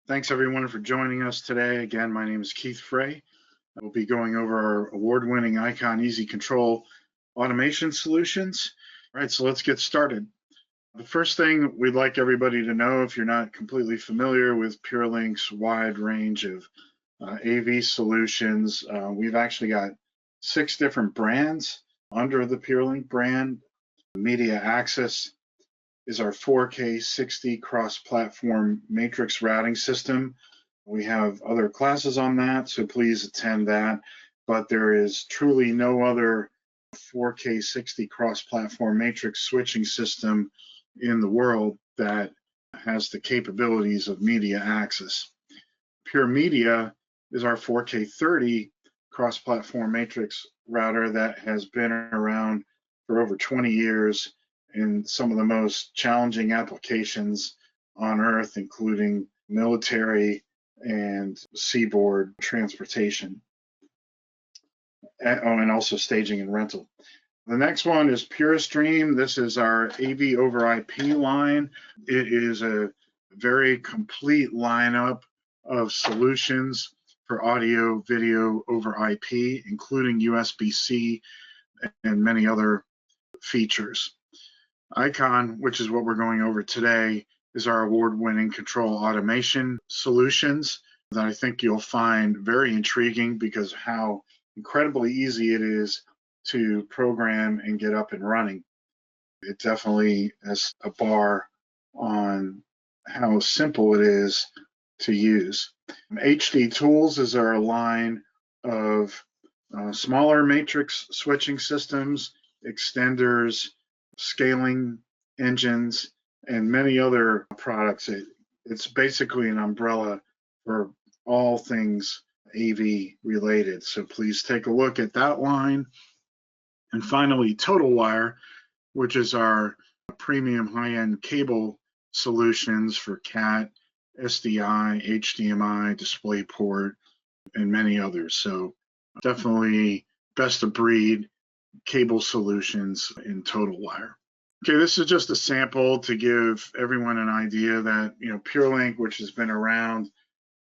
Thanks everyone for joining us today. Again, my name is Keith Frey. We'll be going over our award-winning iCON Easy Control automation solutions. All right, so let's get started. The first thing we'd like everybody to know, if you're not completely familiar with PureLink's wide range of AV solutions, we've actually got 6 different brands under the PureLink brand. Media Access is our 4K 60 cross-platform matrix routing system. We have other classes on that, so please attend that. But there is truly no other 4K 60 cross-platform matrix switching system in the world that has the capabilities of Media Access. Pure Media is our 4K 30 cross-platform matrix router that has been around for over 20 years in some of the most challenging applications on Earth, including military and seaboard transportation, and also staging and rental. The next one is PureStream. This is our AV over IP line. It is a very complete lineup of solutions for audio, video over IP, including USB-C and many other features. iCON, which is what we're going over today, is our award-winning control automation solutions that I think you'll find very intriguing because of how incredibly easy it is to program and get up and running. It definitely has a bar on how simple it is to use. HD Tools is our line of smaller matrix switching systems, extenders, scaling engines, and many other products. It's basically an umbrella for all things AV related. So please take a look at that line. And finally, Total Wire, which is our premium high-end cable solutions for CAT, SDI, HDMI, DisplayPort, and many others. So definitely best of breed cable solutions in Total Wire. Okay, this is just a sample to give everyone an idea that, PureLink, which has been around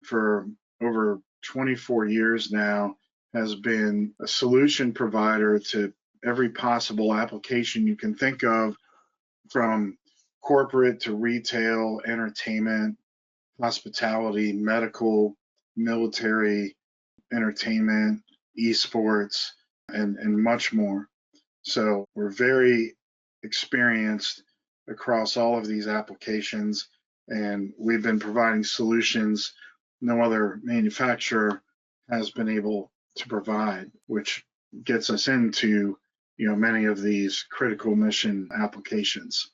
for over 24 years now, has been a solution provider to every possible application you can think of, from corporate to retail, entertainment, hospitality, medical, military, entertainment, esports, and much more. So we're very experienced across all of these applications, and we've been providing solutions no other manufacturer has been able to provide, which gets us into many of these critical mission applications.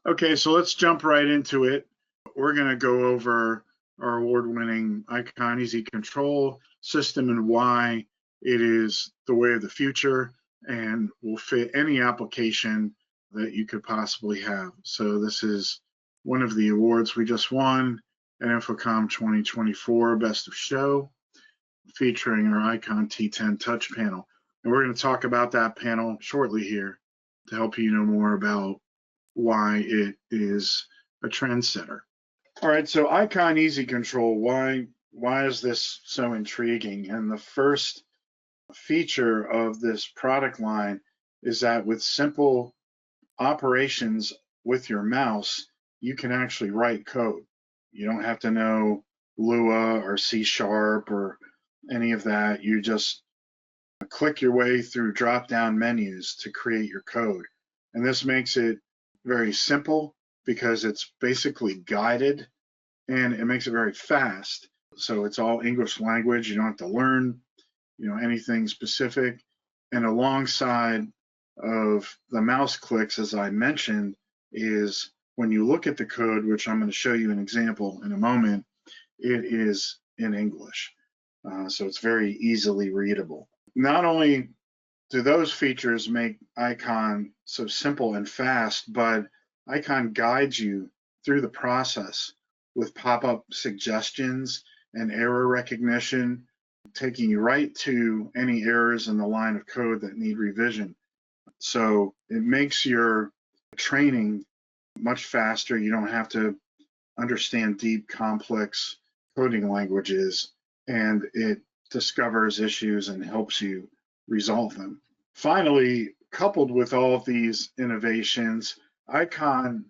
Okay, so let's jump right into it. We're going to go over our award-winning iCON Easy Control system and why it is the way of the future and will fit any application that you could possibly have. So this is one of the awards we just won at InfoComm 2024 Best of Show, featuring our iCON T10 Touch panel. And we're going to talk about that panel shortly here to help you know more about why it is a trendsetter. All right, so iCON Easy Control, why is this so intriguing? And the first feature of this product line is that with simple operations with your mouse, you can actually write code. You don't have to know Lua or C# or any of that. You just click your way through drop-down menus to create your code. And this makes it very simple because it's basically guided, and it makes it very fast. So it's all English language. You don't have to learn anything specific. And alongside of the mouse clicks, as I mentioned, is when you look at the code, which I'm going to show you an example in a moment, it is in English. So it's very easily readable. Not only do those features make iCON so simple and fast, but iCON guides you through the process with pop-up suggestions and error recognition, taking you right to any errors in the line of code that need revision. So it makes your training much faster. You don't have to understand deep, complex coding languages, and it discovers issues and helps you resolve them. Finally, coupled with all of these innovations, iCON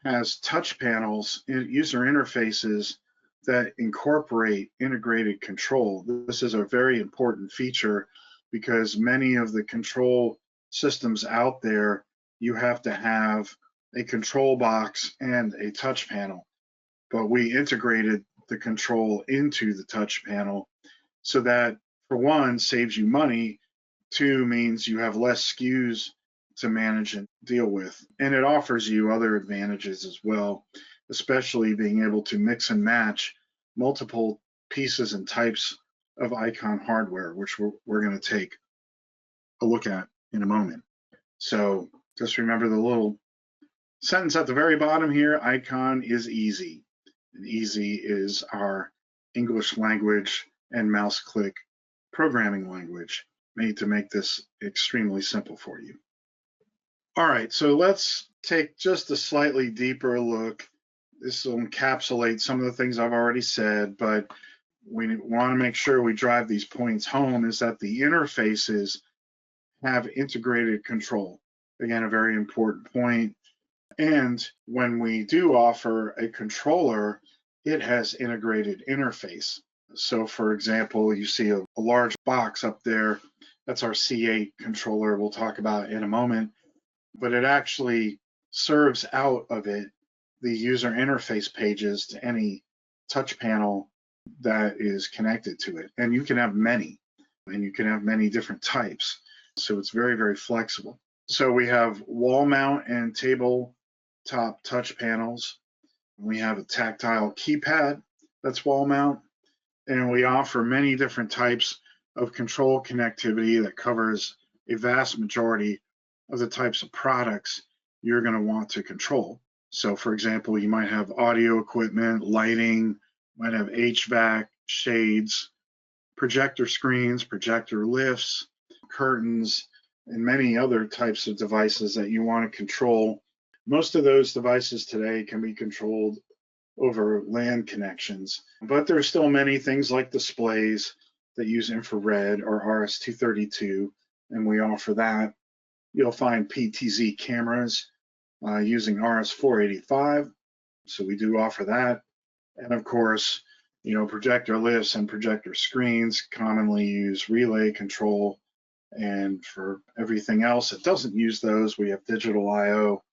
has touch panels and user interfaces that incorporate integrated control. This is a very important feature because many of the control systems out there, you have to have a control box and a touch panel. But we integrated the control into the touch panel so that, for one, saves you money, two, means you have less SKUs to manage and deal with, and it offers you other advantages as well, especially being able to mix and match multiple pieces and types of iCON hardware, which we're going to take a look at in a moment. So just remember the little sentence at the very bottom here: iCON is easy. And easy is our English language and mouse click programming language, made to make this extremely simple for you. All right, so let's take just a slightly deeper look. This will encapsulate some of the things I've already said, but we want to make sure we drive these points home, is that the interfaces have integrated control. Again, a very important point. And when we do offer a controller, it has integrated interface. So for example, you see a large box up there. That's our C8 controller we'll talk about in a moment, but it actually serves out of it the user interface pages to any touch panel that is connected to it. And you can have many, and you can have many different types. So it's very, very flexible. So we have wall mount and tabletop touch panels. We have a tactile keypad that's wall mount, and we offer many different types of control connectivity that covers a vast majority of the types of products you're going to want to control. So for example, you might have audio equipment, lighting, might have HVAC, shades, projector screens, projector lifts, curtains, and many other types of devices that you want to control. Most of those devices today can be controlled over LAN connections, but there's still many things like displays that use infrared or RS-232, and we offer that. You'll find PTZ cameras using RS-485, so we do offer that. And of course, projector lifts and projector screens commonly use relay control, and for everything else that doesn't use those, we have digital I/O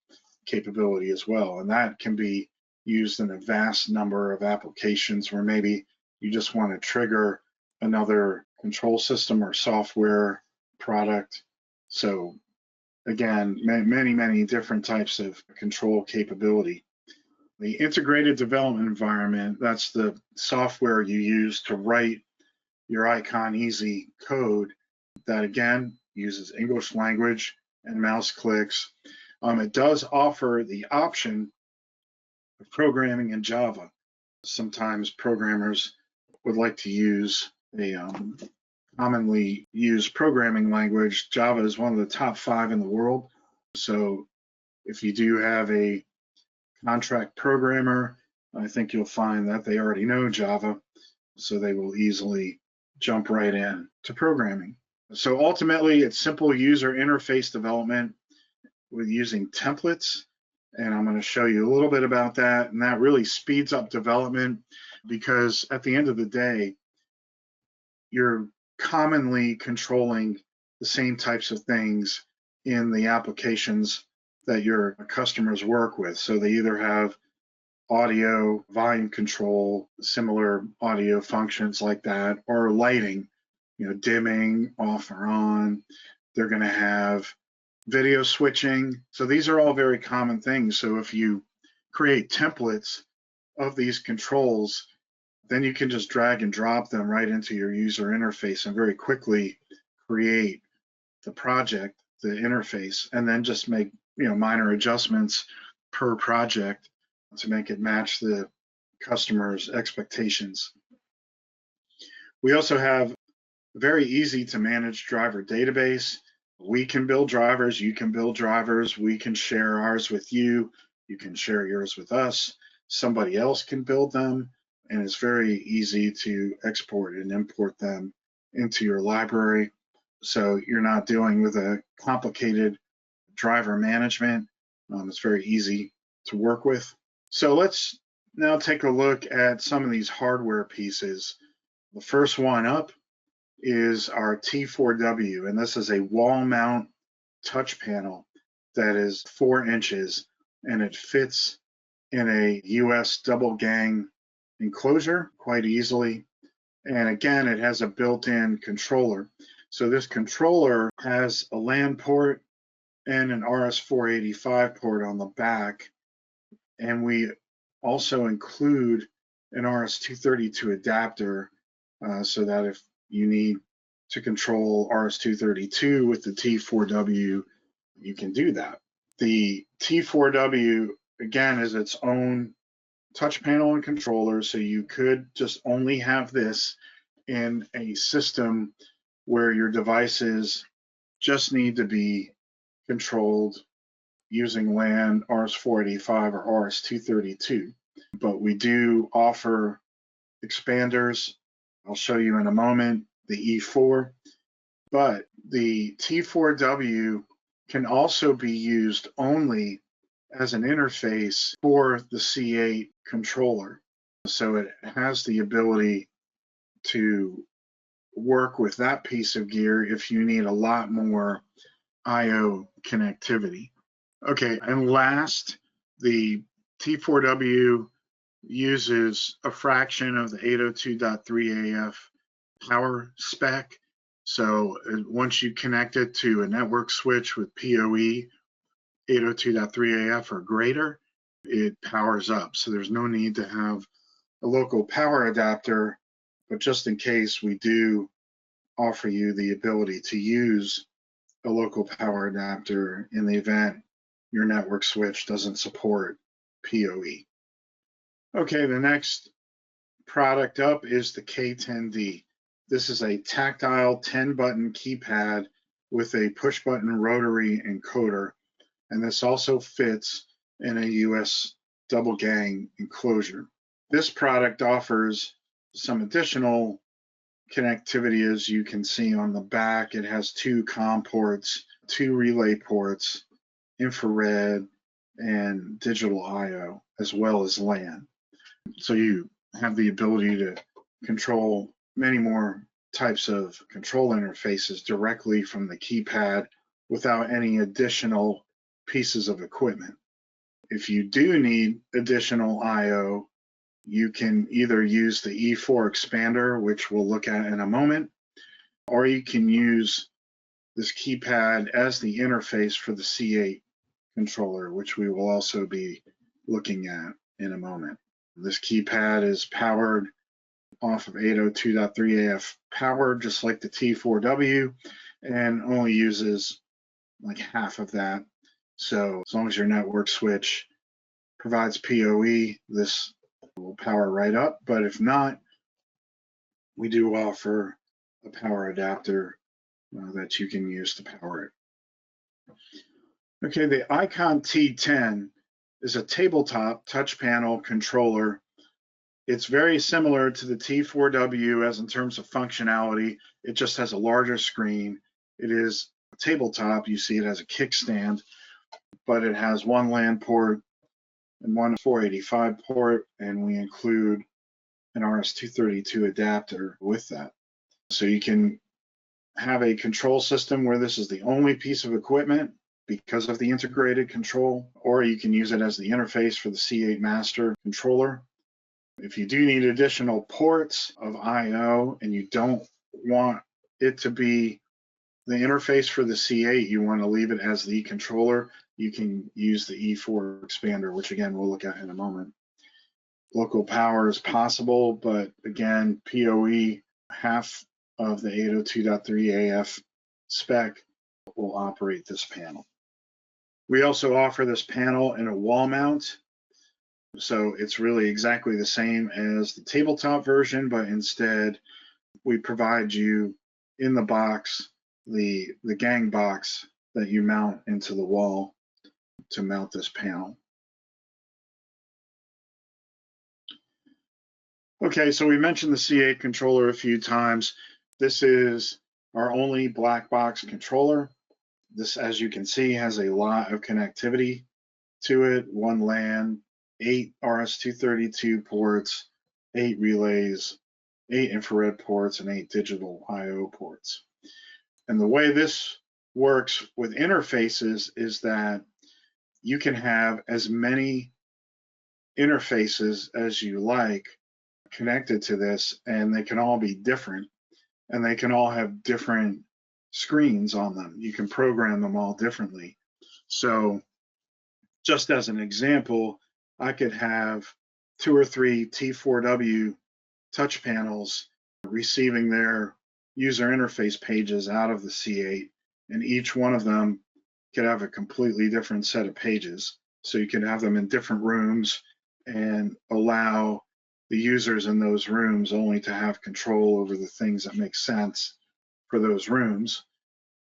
capability as well, and that can be used in a vast number of applications where maybe you just want to trigger another control system or software product. So again, many different types of control capability. The integrated development environment, that's the software you use to write your iCON Easy code that, again, uses English language and mouse clicks. It does offer the option of programming in Java. Sometimes programmers would like to use a commonly used programming language. Java is one of the top 5 in the world. So if you do have a contract programmer, I think you'll find that they already know Java, so they will easily jump right in to programming. So ultimately, it's simple user interface development with using templates, and I'm going to show you a little bit about that, and that really speeds up development because at the end of the day, you're commonly controlling the same types of things in the applications that your customers work with. So they either have audio, volume control, similar audio functions like that, or lighting, dimming, off or on. They're going to have video switching. So these are all very common things. So if you create templates of these controls, then you can just drag and drop them right into your user interface and very quickly create the project, the interface, and then just make minor adjustments per project to make it match the customer's expectations. We also have a very easy to manage driver database. We can build drivers, you can build drivers, we can share ours with you, you can share yours with us. somebody else can build them, and it's very easy to export and import them into your library. So you're not dealing with a complicated driver management. It's very easy to work with. So let's now take a look at some of these hardware pieces. The first one up is our T4W, and this is a wall mount touch panel that is 4 inches, and it fits in a US double gang enclosure quite easily. And again, it has a built-in controller. So this controller has a LAN port and an RS-485 port on the back. And we also include an RS-232 adapter so that if you need to control RS-232 with the T4W, you can do that. The T4W, again, is its own touch panel and controller, so you could just only have this in a system where your devices just need to be controlled using LAN, RS-485 or RS-232. But we do offer expanders. I'll show you in a moment the E4. But the T4W can also be used only as an interface for the C8 controller. So it has the ability to work with that piece of gear if you need a lot more I/O connectivity. Okay, and last, the T4W uses a fraction of the 802.3AF power spec. So once you connect it to a network switch with PoE 802.3AF or greater, it powers up. So there's no need to have a local power adapter, but just in case, we do offer you the ability to use a local power adapter in the event your network switch doesn't support PoE. Okay, the next product up is the K10D. This is a tactile 10-button keypad with a push-button rotary encoder, and this also fits in a US double gang enclosure. This product offers some additional connectivity, as you can see on the back. It has 2 COM ports, 2 relay ports, infrared, and digital I/O, as well as LAN. So you have the ability to control many more types of control interfaces directly from the keypad without any additional pieces of equipment. If you do need additional I/O, you can either use the E4 expander, which we'll look at in a moment, or you can use this keypad as the interface for the C8 controller, which we will also be looking at in a moment. This keypad is powered off of 802.3AF power, just like the T4W, and only uses like half of that. So as long as your network switch provides PoE, this will power right up. But if not, we do offer a power adapter that you can use to power it. Okay, the iCON T10 is a tabletop touch panel controller. It's very similar to the T4W as in terms of functionality. It just has a larger screen. It is a tabletop. You see it has a kickstand, but it has 1 LAN port and 1 485 port, and we include an RS-232 adapter with that. So you can have a control system where this is the only piece of equipment because of the integrated control, or you can use it as the interface for the C8 master controller. If you do need additional ports of I/O and you don't want it to be the interface for the C8, you want to leave it as the controller, you can use the E4 expander, which again we'll look at in a moment. Local power is possible, but again, PoE, half of the 802.3AF spec will operate this panel. We also offer this panel in a wall mount. So it's really exactly the same as the tabletop version, but instead we provide you in the box the gang box that you mount into the wall to mount this panel. Okay, so we mentioned the C8 controller a few times. This is our only black box controller. This, as you can see, has a lot of connectivity to it. One LAN, 8 RS-232 ports, 8 relays, 8 infrared ports, and 8 digital I/O ports. And the way this works with interfaces is that you can have as many interfaces as you like connected to this, and they can all be different, and they can all have different screens on them. You can program them all differently. So just as an example, I could have 2 or 3 T4W touch panels receiving their user interface pages out of the C8, and each one of them could have a completely different set of pages. So you can have them in different rooms and allow the users in those rooms only to have control over the things that make sense for those rooms.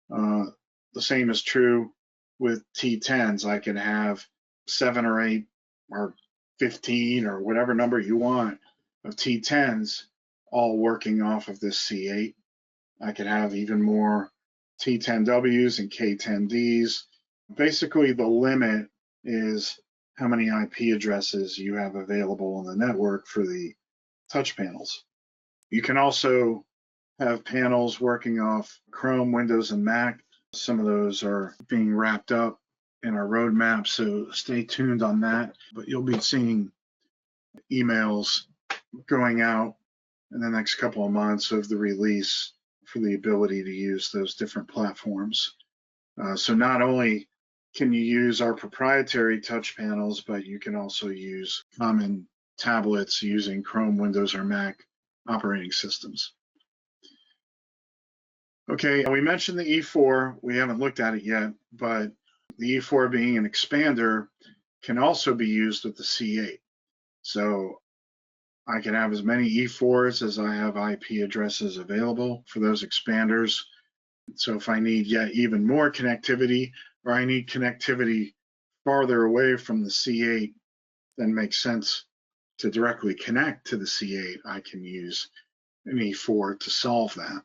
The same is true with T10s. I can have 7 or 8 or 15 or whatever number you want of T10s all working off of this C8. I could have even more T10Ws and K10Ds. Basically, the limit is how many IP addresses you have available on the network for the touch panels. You can also have panels working off Chrome, Windows, and Mac. Some of those are being wrapped up in our roadmap, so stay tuned on that. But you'll be seeing emails going out in the next couple of months of the release for the ability to use those different platforms. So not only can you use our proprietary touch panels, but you can also use common tablets using Chrome, Windows, or Mac operating systems. Okay, we mentioned the E4. We haven't looked at it yet, but the E4 being an expander can also be used with the C8. So I can have as many E4s as I have IP addresses available for those expanders. So if I need yet even more connectivity, or I need connectivity farther away from the C8 than makes sense to directly connect to the C8, I can use an E4 to solve that.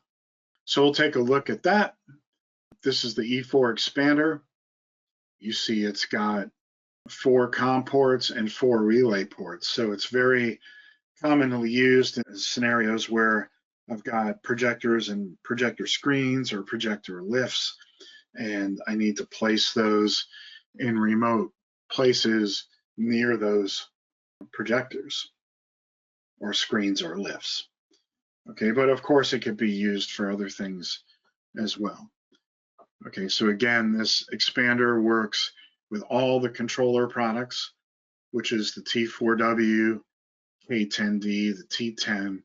So we'll take a look at that. This is the E4 expander. You see it's got 4 COM ports and 4 relay ports. So it's very commonly used in scenarios where I've got projectors and projector screens or projector lifts, and I need to place those in remote places near those projectors or screens or lifts. Okay, but of course it could be used for other things as well. Okay, so again, this expander works with all the controller products, which is the T4W, K10D, the T10,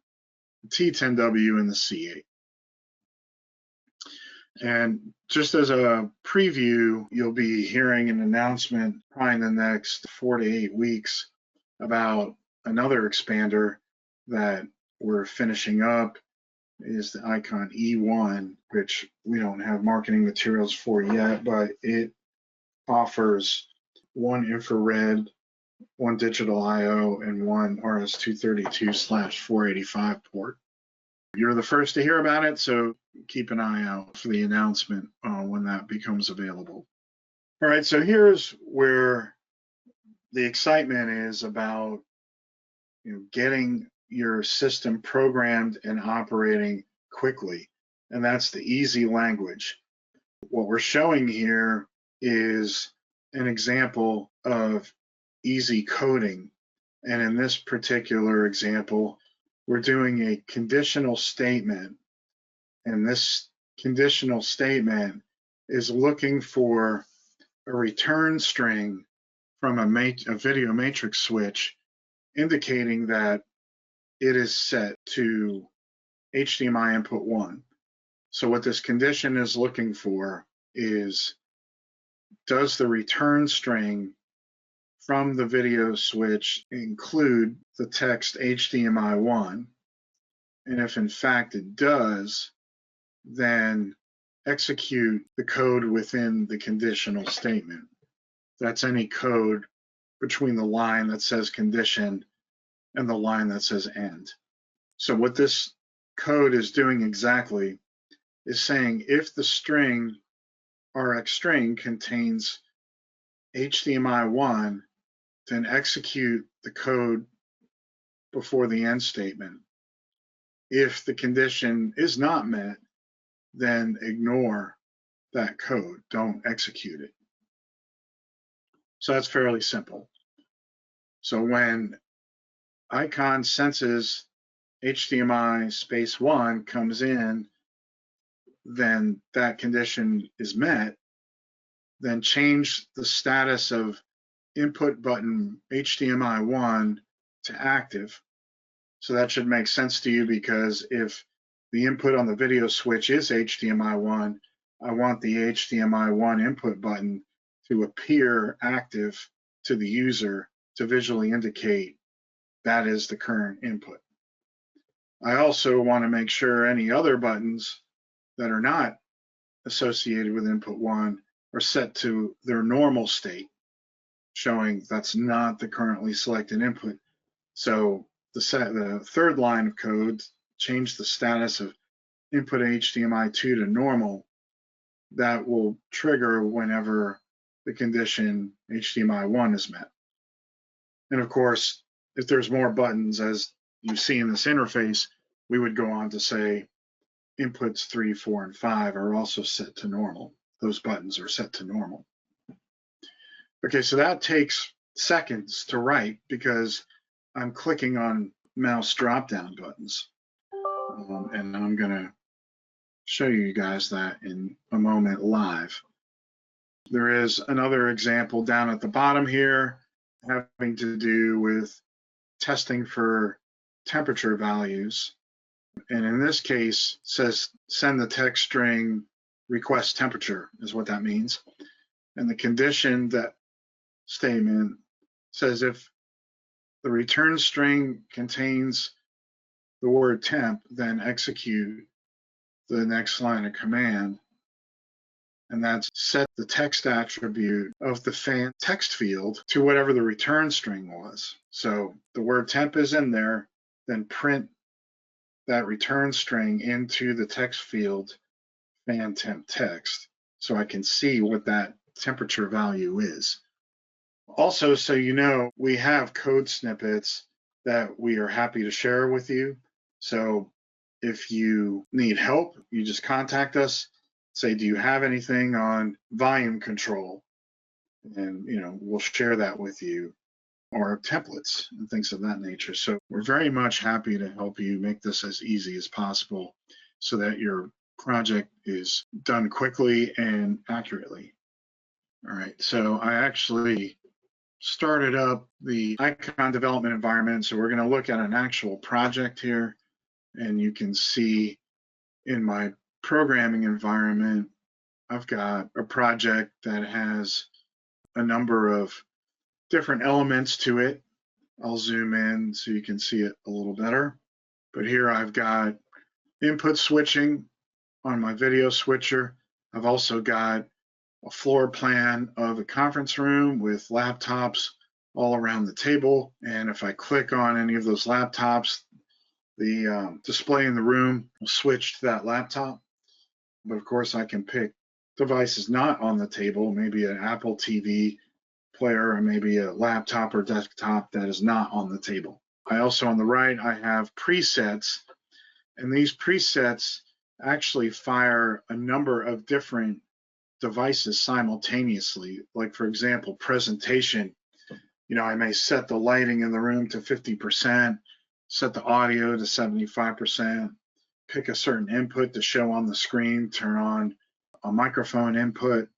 the T10W, and the C8. And just as a preview, you'll be hearing an announcement probably in the next 4 to 8 weeks about another expander that we're finishing up, is the iCON E1, which we don't have marketing materials for yet, but it offers 1 infrared, 1 digital I/O, and 1 RS-232/485 port. You're the first to hear about it, so keep an eye out for the announcement when that becomes available. All right, so here's where the excitement is about getting your system programmed and operating quickly, and that's the easy language. What we're showing here is an example of easy coding, and in this particular example, we're doing a conditional statement, and this conditional statement is looking for a return string from a video matrix switch indicating that it is set to HDMI input 1. So what this condition is looking for is, does the return string from the video switch include the text HDMI 1? And if in fact it does, then execute the code within the conditional statement. That's any code between the line that says condition and the line that says end. So what this code is doing exactly is saying if the string RX string contains HDMI1, then execute the code before the end statement. If the condition is not met, then ignore that code. Don't execute it. So that's fairly simple. So when iCON senses HDMI space 1 comes in, then that condition is met, then change the status of input button HDMI 1 to active. So that should make sense to you, because if the input on the video switch is HDMI 1, I want the HDMI 1 input button to appear active to the user to visually indicate that is the current input. I also want to make sure any other buttons that are not associated with input 1 are set to their normal state, showing that's not the currently selected input. So the third line of code, change the status of input HDMI 2 to normal. That will trigger whenever the condition HDMI 1 is met. And of course, if there's more buttons, as you see in this interface, we would go on to say inputs 3, 4, and 5 are also set to normal. Those buttons are set to normal. Okay, so that takes seconds to write because I'm clicking on mouse drop-down buttons. And I'm going to show you guys that in a moment live. There is another example down at the bottom here having to do with testing for temperature values. And in this case, it says send the text string request temperature is what that means. And the condition that statement says if the return string contains the word temp, then execute the next line of command. And that's set the text attribute of the fan text field to whatever the return string was. So the word temp is in there, then print that return string into the text field fan temp text, so I can see what that temperature value is. Also, so you know, we have code snippets that we are happy to share with you. So if you need help, you just contact us. Say, do you have anything on volume control? And we'll share that with you, or templates and things of that nature. So we're very much happy to help you make this as easy as possible so that your project is done quickly and accurately. All right, so I actually started up the iCON development environment. So we're going to look at an actual project here, and you can see in my programming environment, I've got a project that has a number of different elements to it. I'll zoom in so you can see it a little better. But here I've got input switching on my video switcher. I've also got a floor plan of a conference room with laptops all around the table. And if I click on any of those laptops, the display in the room will switch to that laptop. But of course, I can pick devices not on the table, maybe an Apple TV player, or maybe a laptop or desktop that is not on the table. I also, on the right, I have presets, and these presets actually fire a number of different devices simultaneously. Like, for example, presentation. I may set the lighting in the room to 50%, set the audio to 75%, pick a certain input to show on the screen, turn on a microphone input.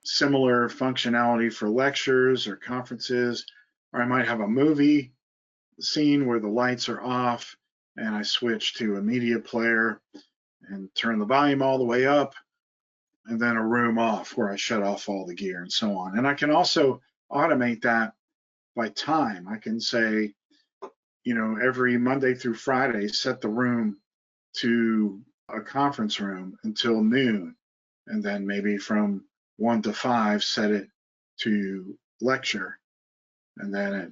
Similar functionality for lectures or conferences, or I might have a movie scene where the lights are off and I switch to a media player and turn the volume all the way up, and then a room off where I shut off all the gear and so on. And I can also automate that by time. I can say, every Monday through Friday, set the room to a conference room until noon, and then maybe from 1 to 5, set it to lecture, and then at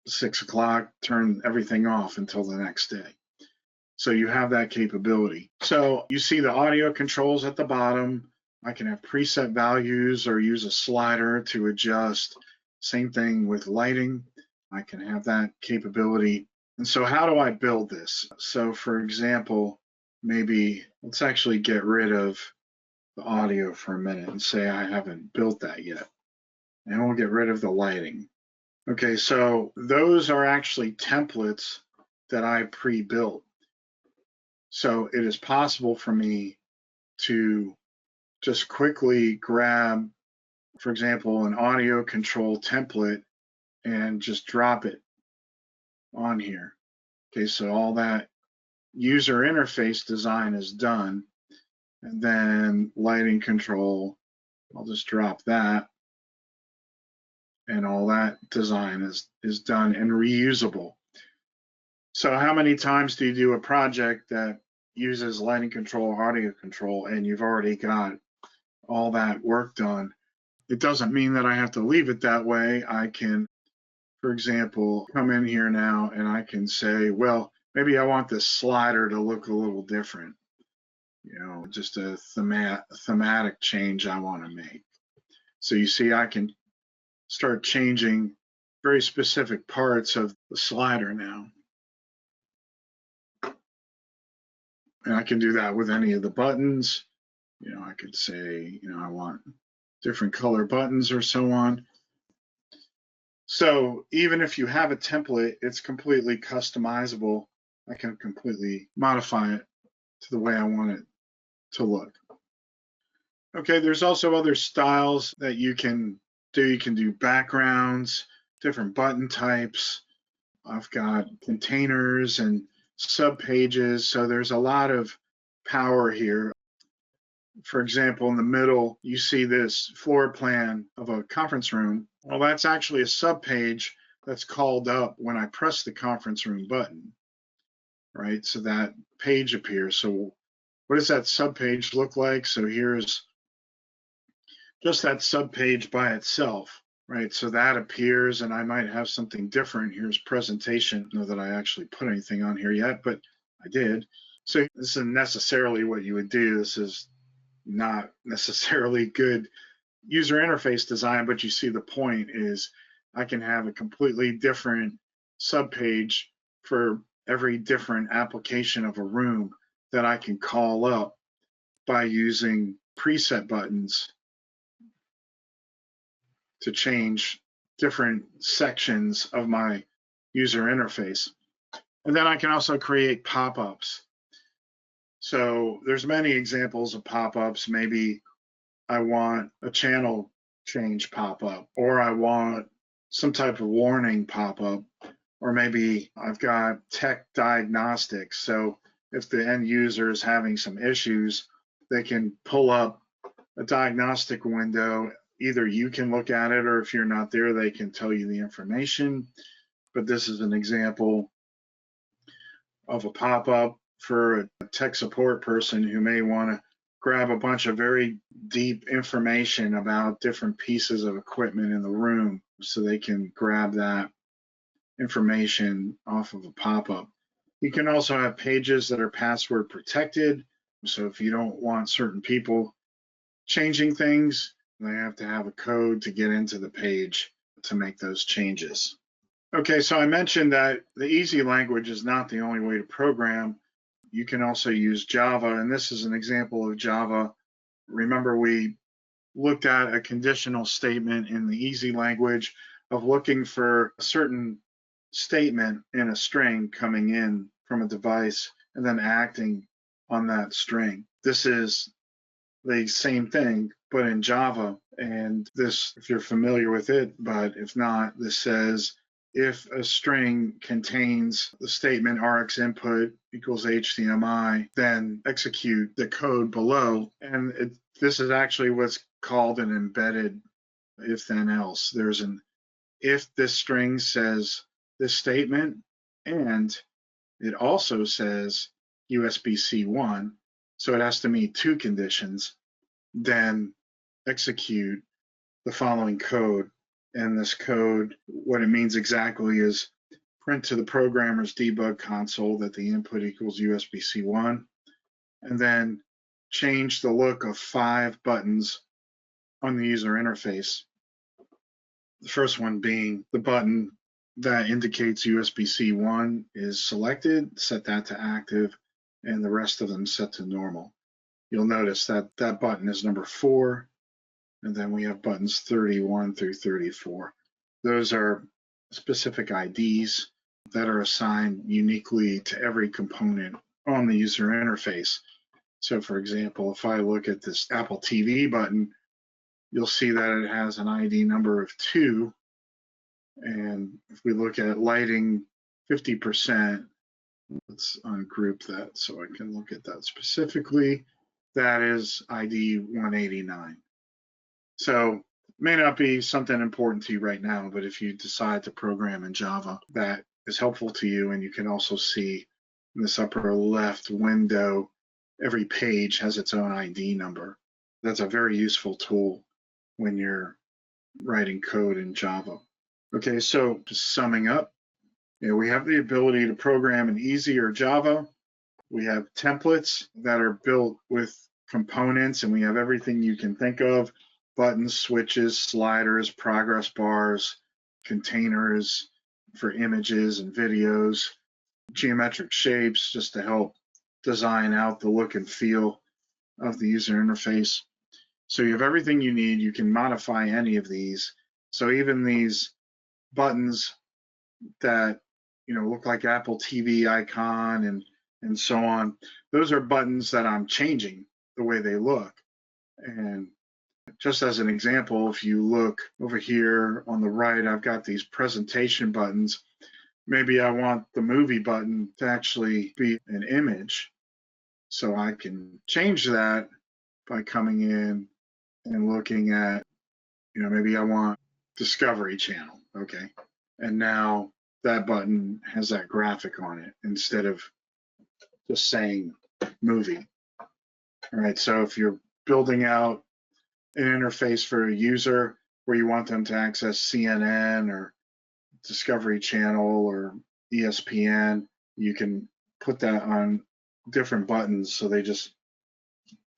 6 o'clock, turn everything off until the next day. So you have that capability. So you see the audio controls at the bottom. I can have preset values or use a slider to adjust. Same thing with lighting. I can have that capability. And so how do I build this? So for example, maybe let's actually get rid of the audio for a minute and say I haven't built that yet. And we'll get rid of the lighting. Okay, so those are actually templates that I pre-built. So it is possible for me to just quickly grab, for example, an audio control template and just drop it on here. Okay, so all that user interface design is done. And then lighting control, I'll just drop that. And all that design is done and reusable. So how many times do you do a project that uses lighting control, audio control, and you've already got all that work done? It doesn't mean that I have to leave it that way. I can, for example, come in here now and I can say, well, maybe I want this slider to look a little different. You know, just a thematic change I want to make. So you see, I can start changing very specific parts of the slider now. And I can do that with any of the buttons. You know, I could say, you know, I want different color buttons or so on. So even if you have a template, it's completely customizable. I can completely modify it to the way I want it to look. Okay, there's also other styles that you can do. You can do backgrounds, different button types. I've got containers and subpages, so there's a lot of power here. For example, in the middle, you see this floor plan of a conference room. Well, that's actually a subpage that's called up when I press the conference room button, right? So that page appears. So what does that subpage look like? So here's just that subpage by itself, right? So that appears, and I might have something different. Here's presentation. I don't know that I actually put anything on here yet, but I did. So this isn't necessarily what you would do. This is not necessarily good user interface design, but you see the point is I can have a completely different subpage for every different application of a room that I can call up by using preset buttons to change different sections of my user interface. And then I can also create pop-ups. So there's many examples of pop-ups. Maybe I want a channel change pop-up, or I want some type of warning pop-up, or maybe I've got tech diagnostics. So if the end user is having some issues, they can pull up a diagnostic window. Either you can look at it, or if you're not there, they can tell you the information. But this is an example of a pop-up for a tech support person who may want to grab a bunch of very deep information about different pieces of equipment in the room, so they can grab that information off of a pop-up. You can also have pages that are password protected. So if you don't want certain people changing things, they have to have a code to get into the page to make those changes. Okay, so I mentioned that the easy language is not the only way to program. You can also use Java, and this is an example of Java. Remember, we looked at a conditional statement in the easy language of looking for a certain statement in a string coming in from a device and then acting on that string. This is the same thing, but in Java. And this, if you're familiar with it, but if not, this says if a string contains the statement Rx input equals HDMI, then execute the code below. And this is actually what's called an embedded if then else. There's an if this string says this statement, and it also says USB-C 1, so it has to meet two conditions, then execute the following code And this code, what it means exactly is print to the programmer's debug console that the input equals USB-C 1, and then change the look of 5 buttons on the user interface. The first one being the button that indicates USB-C 1 is selected, set that to active, and the rest of them set to normal. You'll notice that that button is number 4, and then we have buttons 31 through 34. Those are specific IDs that are assigned uniquely to every component on the user interface. So for example, if I look at this Apple TV button, you'll see that it has an ID number of 2. And if we look at lighting 50%, let's ungroup that so I can look at that specifically. That is ID 189. So it may not be something important to you right now, but if you decide to program in Java, that is helpful to you. And you can also see in this upper left window, every page has its own ID number. That's a very useful tool when you're writing code in Java. Okay, so just summing up, we have the ability to program in Easy or Java. We have templates that are built with components, and we have everything you can think of: buttons, switches, sliders, progress bars, containers for images and videos, geometric shapes just to help design out the look and feel of the user interface. So you have everything you need. You can modify any of these. So even these buttons that look like Apple TV icon and so on, those are buttons that I'm changing the way they look. And just as an example, if you look over here on the right, I've got these presentation buttons. Maybe I want the movie button to actually be an image. So I can change that by coming in and looking at, maybe I want Discovery Channel, okay? And now that button has that graphic on it instead of just saying movie. All right, so if you're building out an interface for a user where you want them to access CNN or Discovery Channel or ESPN, you can put that on different buttons so they just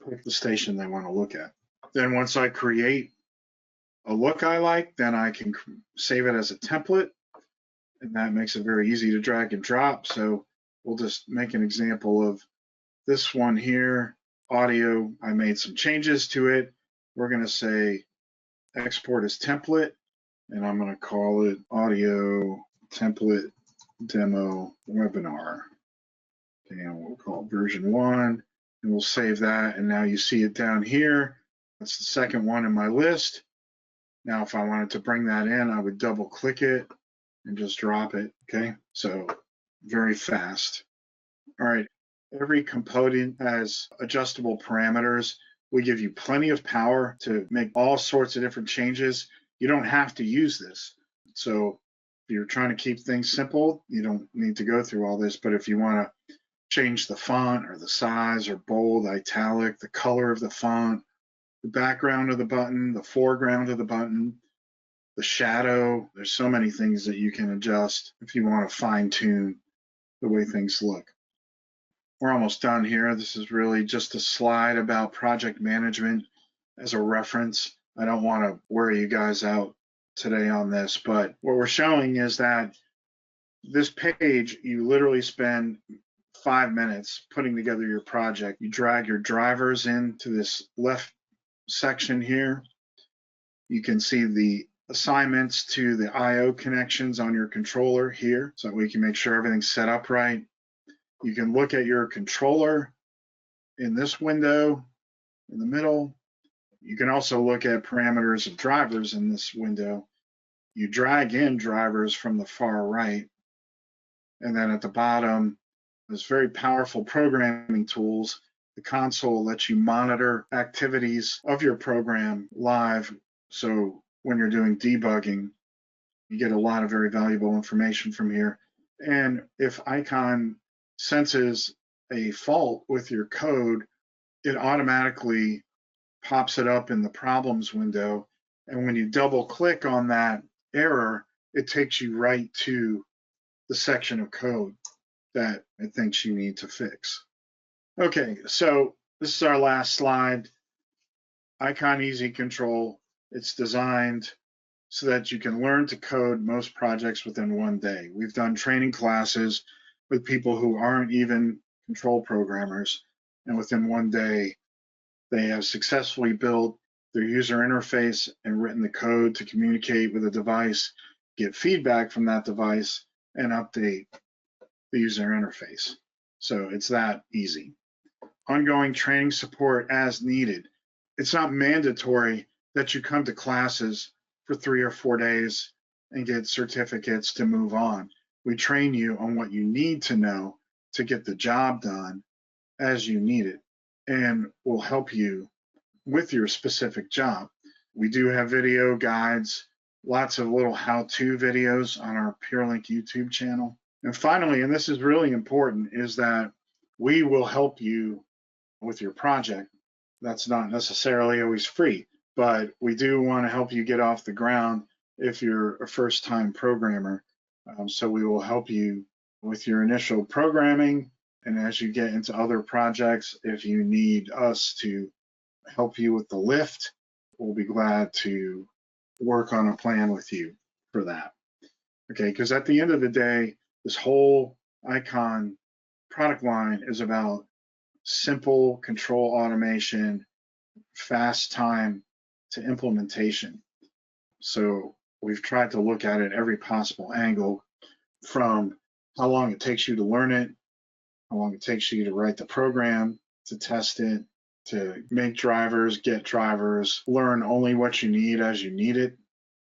pick the station they want to look at. Then once I create a look I like, then I can save it as a template, and that makes it very easy to drag and drop. So we'll just make an example of this one here. Audio, I made some changes to it. We're going to say export as template, and I'm going to call it audio template demo webinar. Okay, and we'll call it version 1, and we'll save that. And now you see it down here. That's the second one in my list. Now, if I wanted to bring that in, I would double click it and just drop it. Okay, so very fast. All right, every component has adjustable parameters. We give you plenty of power to make all sorts of different changes. You don't have to use this. So if you're trying to keep things simple, you don't need to go through all this. But if you want to change the font or the size or bold, italic, the color of the font, the background of the button, the foreground of the button, the shadow, there's so many things that you can adjust if you want to fine tune the way things look. We're almost done here. This is really just a slide about project management as a reference. I don't want to wear you guys out today on this, but what we're showing is that this page, you literally spend 5 minutes putting together your project. You drag your drivers into this left section here. You can see the assignments to the I/O connections on your controller here, so we can make sure everything's set up right. You can look at your controller in this window in the middle. You can also look at parameters of drivers in this window. You drag in drivers from the far right. And then at the bottom, there's very powerful programming tools. The console lets you monitor activities of your program live. So when you're doing debugging, you get a lot of very valuable information from here. And if iCON senses a fault with your code, it automatically pops it up in the problems window And when you double click on that error, it takes you right to the section of code that it thinks you need to fix. Okay, so this is our last slide. iCON Easy Control. It's designed so that you can learn to code most projects within one day. We've done training classes with people who aren't even control programmers, and within one day, they have successfully built their user interface and written the code to communicate with a device, get feedback from that device, and update the user interface. So it's that easy. Ongoing training support as needed. It's not mandatory that you come to classes for 3 or 4 days and get certificates to move on. We train you on what you need to know to get the job done as you need it, and we'll help you with your specific job. We do have video guides, lots of little how-to videos on our PureLink YouTube channel. And finally, and this is really important, is that we will help you with your project. That's not necessarily always free, but we do want to help you get off the ground if you're a first-time programmer. So we will help you with your initial programming, and as you get into other projects, if you need us to help you with the lift, we'll be glad to work on a plan with you for that. Okay, because at the end of the day, this whole iCON product line is about simple control automation, fast time to implementation. So we've tried to look at it every possible angle, from how long it takes you to learn it, how long it takes you to write the program, to test it, to make drivers, get drivers, learn only what you need as you need it,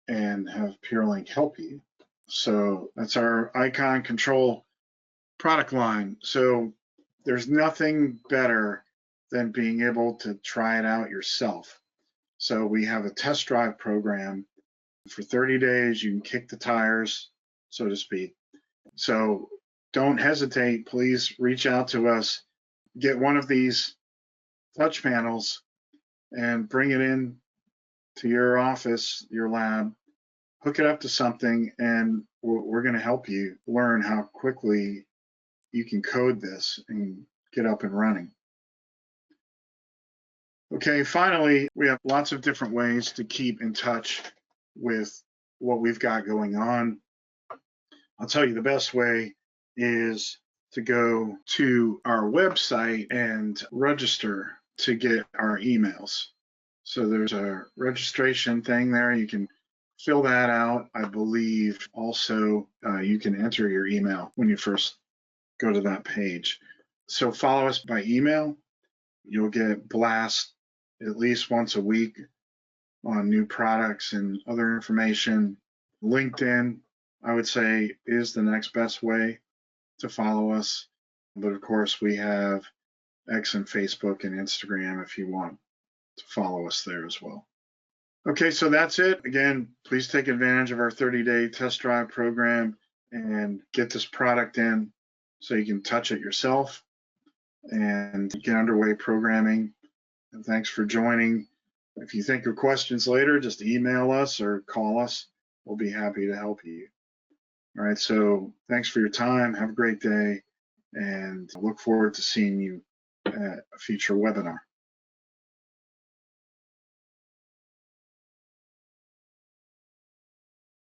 and have PureLink help you. So that's our iCON control product line. So there's nothing better than being able to try it out yourself. So we have a test drive program. For 30 days, you can kick the tires, so to speak. So don't hesitate. Please reach out to us. Get one of these touch panels and bring it in to your office, your lab, hook it up to something, and we're going to help you learn how quickly you can code this and get up and running. Okay, finally, we have lots of different ways to keep in touch with what we've got going on. I'll tell you the best way is to go to our website and register to get our emails. So there's a registration thing there. You can fill that out. I believe also you can enter your email when you first go to that page. So follow us by email. You'll get blasts at least once a week on new products and other information. LinkedIn, I would say, is the next best way to follow us. But of course, we have X and Facebook and Instagram if you want to follow us there as well. Okay, so that's it. Again, please take advantage of our 30-day test drive program and get this product in so you can touch it yourself and get underway programming. And thanks for joining. If you think of questions later, just email us or call us. We'll be happy to help you. All right, so thanks for your time. Have a great day, and look forward to seeing you at a future webinar.